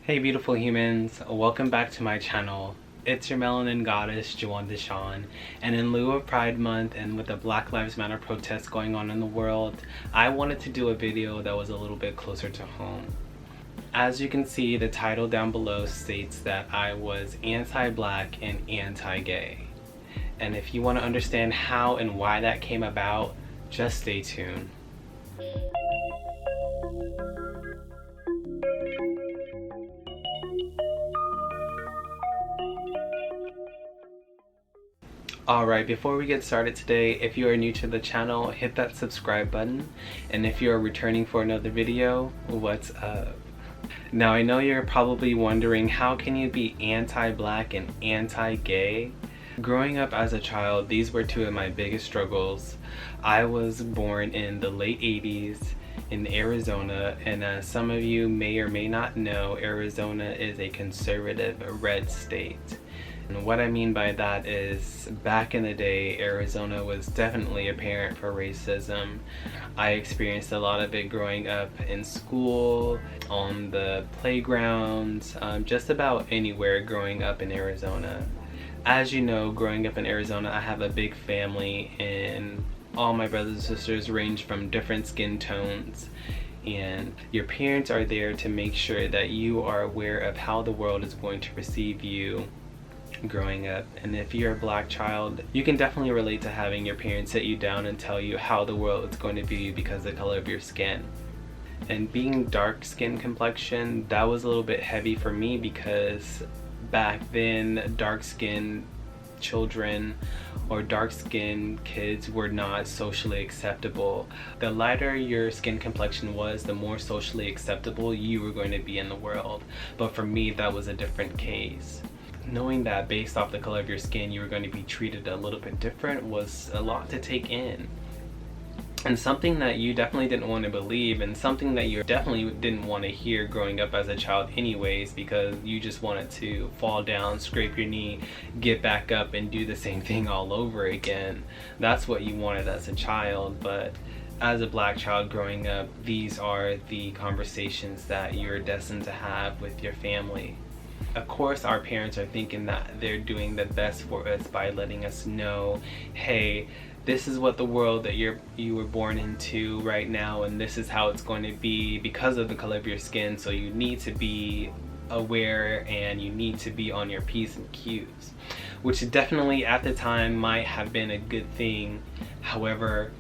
Hey beautiful humans, welcome back to my channel. It's your melanin goddess, Juwan Deshawn, and in lieu of Pride Month and with the Black Lives Matter protests going on in the world, I wanted to do a video that was a little bit closer to home. As you can see, the title down below states that I was anti-black and anti-gay. And if you want to understand how and why that came about, just stay tuned. Alright, before we get started today, if you are new to the channel, hit that subscribe button. And if you are returning for another video, what's up? Now I know you're probably wondering, how can you be anti-black and anti-gay? Growing up as a child, these were two of my biggest struggles. I was born in the late 80s in Arizona, and as some of you may or may not know, Arizona is a conservative red state. And what I mean by that is, back in the day, Arizona was definitely a parent for racism. I experienced a lot of it growing up in school, on the playgrounds, just about anywhere growing up in Arizona. As you know, growing up in Arizona, I have a big family, and all my brothers and sisters range from different skin tones. And your parents are there to make sure that you are aware of how the world is going to receive you growing up. And if you're a black child, you can definitely relate to having your parents sit you down and tell you how the world is going to view you because of the color of your skin. And being dark skin complexion, that was a little bit heavy for me because back then dark skin children or dark skinned kids were not socially acceptable. The lighter your skin complexion was, the more socially acceptable you were going to be in the world. But for me, that was a different case. Knowing that based off the color of your skin you were going to be treated a little bit different was a lot to take in. And something that you definitely didn't want to believe, and something that you definitely didn't want to hear growing up as a child anyways, because you just wanted to fall down, scrape your knee, get back up and do the same thing all over again. That's what you wanted as a child. But as a black child growing up, these are the conversations that you're destined to have with your family. Of course, our parents are thinking that they're doing the best for us by letting us know, hey, this is what the world that you were born into right now, and this is how it's going to be because of the color of your skin, so you need to be aware and you need to be on your P's and Q's, which definitely at the time might have been a good thing. However,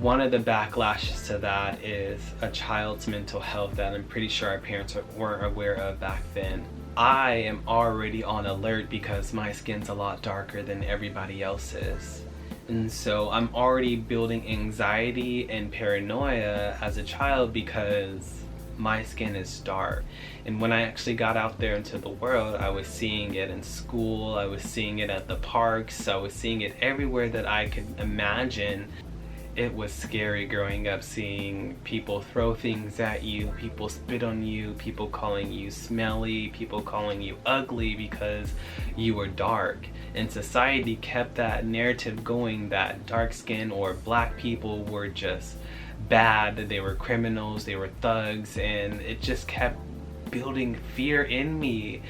one of the backlashes to that is a child's mental health that I'm pretty sure our parents weren't aware of back then. I am already on alert because my skin's a lot darker than everybody else's. And so I'm already building anxiety and paranoia as a child because my skin is dark. And when I actually got out there into the world, I was seeing it in school, I was seeing it at the parks, I was seeing it everywhere that I could imagine. It was scary growing up, seeing people throw things at you, people spit on you, people calling you smelly, people calling you ugly because you were dark. And society kept that narrative going that dark skin or black people were just bad, they were criminals, they were thugs, and it just kept building fear in me,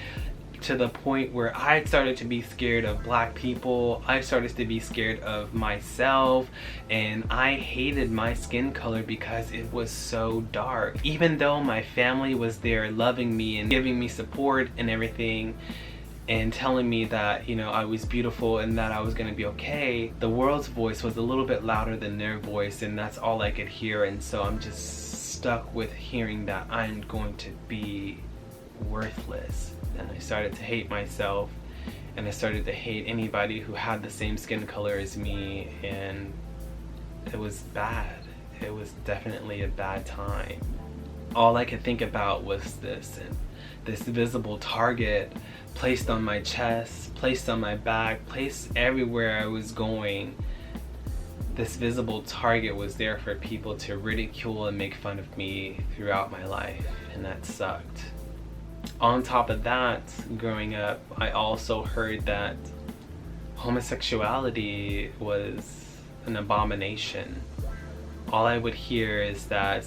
to the point where I started to be scared of black people. I started to be scared of myself, and I hated my skin color because it was so dark. Even though my family was there loving me and giving me support and everything and telling me that, you know, I was beautiful and that I was gonna be okay, the world's voice was a little bit louder than their voice, and that's all I could hear. And so I'm just stuck with hearing that I'm going to be worthless. And I started to hate myself, and I started to hate anybody who had the same skin color as me, and it was bad. It was definitely a bad time. All I could think about was this, and this visible target placed on my chest, placed on my back, placed everywhere I was going. This visible target was there for people to ridicule and make fun of me throughout my life, and that sucked. On top of that, growing up, I also heard that homosexuality was an abomination. All I would hear is that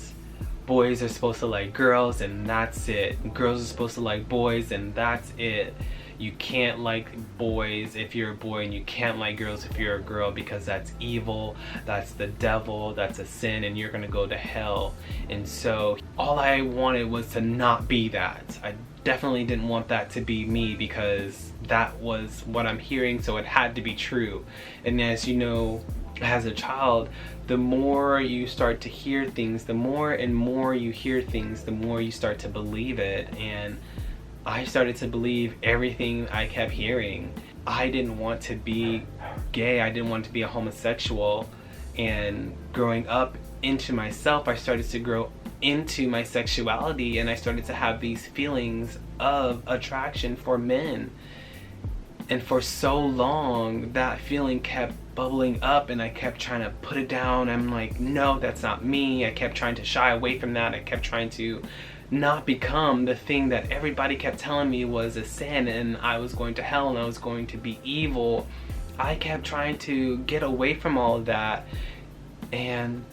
boys are supposed to like girls and that's it. Girls are supposed to like boys and that's it. You can't like boys if you're a boy, and you can't like girls if you're a girl, because that's evil, that's the devil, that's a sin, and you're gonna go to hell. And so all I wanted was to not be that. I definitely didn't want that to be me, because that was what I'm hearing, so it had to be true. And as you know, as a child, the more you start to hear things, the more and more you hear things, the more you start to believe it. And I started to believe everything I kept hearing. I didn't want to be gay, I didn't want to be a homosexual. And growing up into myself, I started to grow into my sexuality, and I started to have these feelings of attraction for men. And for so long, that feeling kept bubbling up, and I kept trying to put it down. I'm like, no, that's not me. I kept trying to shy away from that. I kept trying to not become the thing that everybody kept telling me was a sin, and I was going to hell and I was going to be evil. I kept trying to get away from all of that, and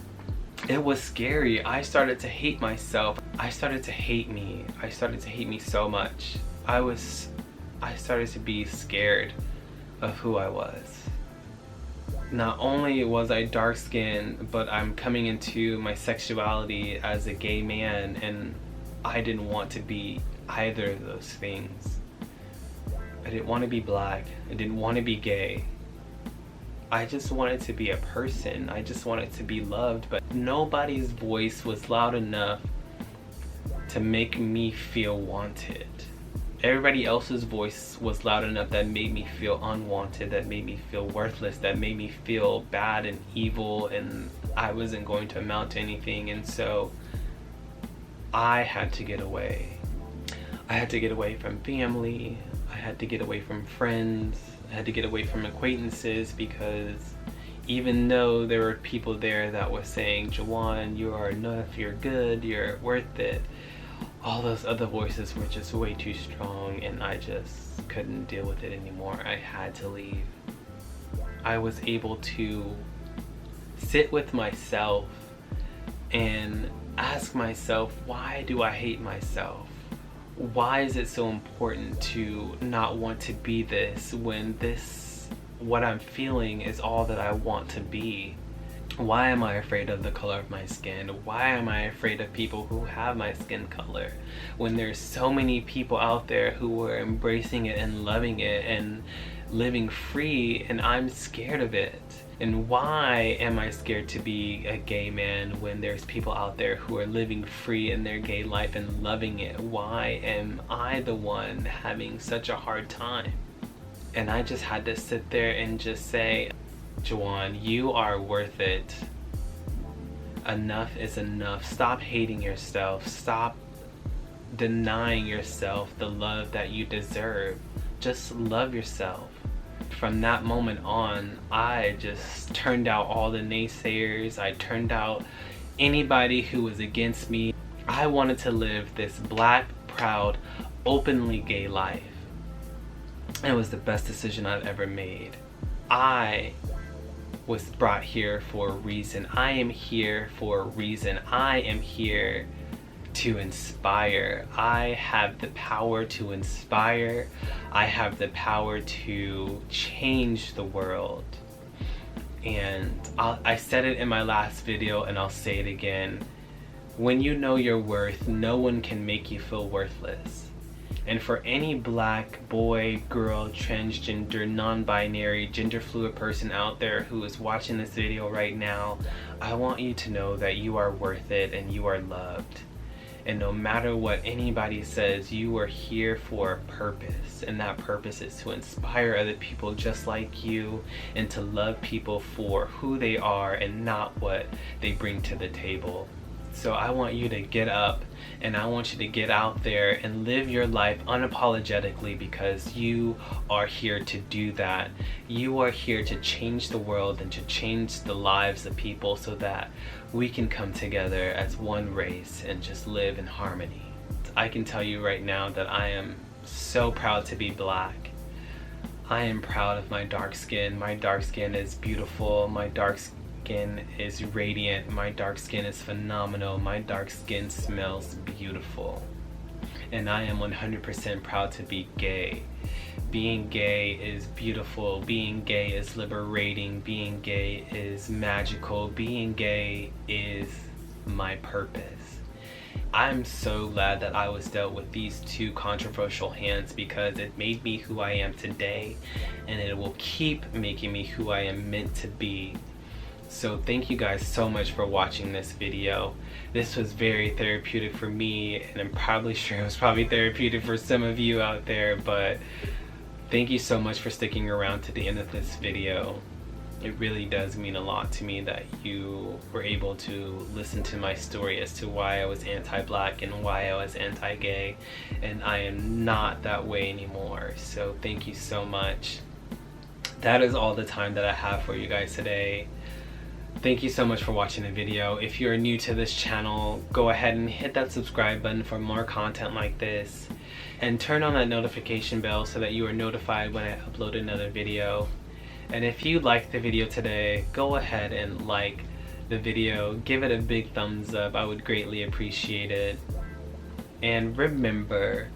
it was scary. I started to hate myself. I started to hate me. I started to hate me so much. I started to be scared of who I was. Not only was I dark skinned, but I'm coming into my sexuality as a gay man, and I didn't want to be either of those things. I didn't want to be black. I didn't want to be gay. I just wanted to be a person. I just wanted to be loved, but nobody's voice was loud enough to make me feel wanted. Everybody else's voice was loud enough that made me feel unwanted, that made me feel worthless, that made me feel bad and evil, and I wasn't going to amount to anything. And so I had to get away. I had to get away from family. I had to get away from friends. I had to get away from acquaintances, because even though there were people there that were saying, Jawan, you are enough, you're good, you're worth it, all those other voices were just way too strong, and I just couldn't deal with it anymore. I had to leave. I was able to sit with myself and ask myself, why do I hate myself? Why is it so important to not want to be this, when what I'm feeling is all that I want to be? Why am I afraid of the color of my skin? Why am I afraid of people who have my skin color, when there's so many people out there who are embracing it and loving it and living free, and I'm scared of it? And why am I scared to be a gay man when there's people out there who are living free in their gay life and loving it? Why am I the one having such a hard time? And I just had to sit there and just say, Jawan, you are worth it. Enough is enough. Stop hating yourself. Stop denying yourself the love that you deserve. Just love yourself. From that moment on, I just turned out all the naysayers. I turned out anybody who was against me. I wanted to live this black, proud, openly gay life. It was the best decision I've ever made. I was brought here for a reason. I am here for a reason. I am here to inspire. I have the power to inspire. I have the power to change the world. And I said it in my last video, and I'll say it again. When you know your worth, no one can make you feel worthless. And for any black boy, girl, transgender, non-binary, gender fluid person out there who is watching this video right now, I want you to know that you are worth it and you are loved. And no matter what anybody says, you are here for a purpose, and that purpose is to inspire other people just like you, and to love people for who they are and not what they bring to the table. So I want you to get up, and I want you to get out there and live your life unapologetically, because you are here to do that. You are here to change the world and to change the lives of people, so that we can come together as one race and just live in harmony. I can tell you right now that I am so proud to be black. I am proud of my dark skin. My dark skin is beautiful. My dark skin is radiant. My dark skin is phenomenal. My dark skin smells beautiful. And I am 100% proud to be gay. Being gay is beautiful. Being gay is liberating. Being gay is magical. Being gay is my purpose. I'm so glad that I was dealt with these two controversial hands, because it made me who I am today, and it will keep making me who I am meant to be. So thank you guys so much for watching this video. This was very therapeutic for me, and I'm probably sure it was probably therapeutic for some of you out there, but thank you so much for sticking around to the end of this video. It really does mean a lot to me that you were able to listen to my story as to why I was anti-black and why I was anti-gay, and I am not that way anymore. So thank you so much. That is all the time that I have for you guys today. Thank you so much for watching the video. If you're new to this channel, go ahead and hit that subscribe button for more content like this, and turn on that notification bell so that you are notified when I upload another video. And if you liked the video today, go ahead and like the video, give it a big thumbs up. I would greatly appreciate it. And remember,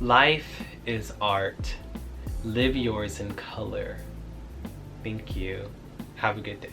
life is art. Live yours in color. Thank you. Have a good day.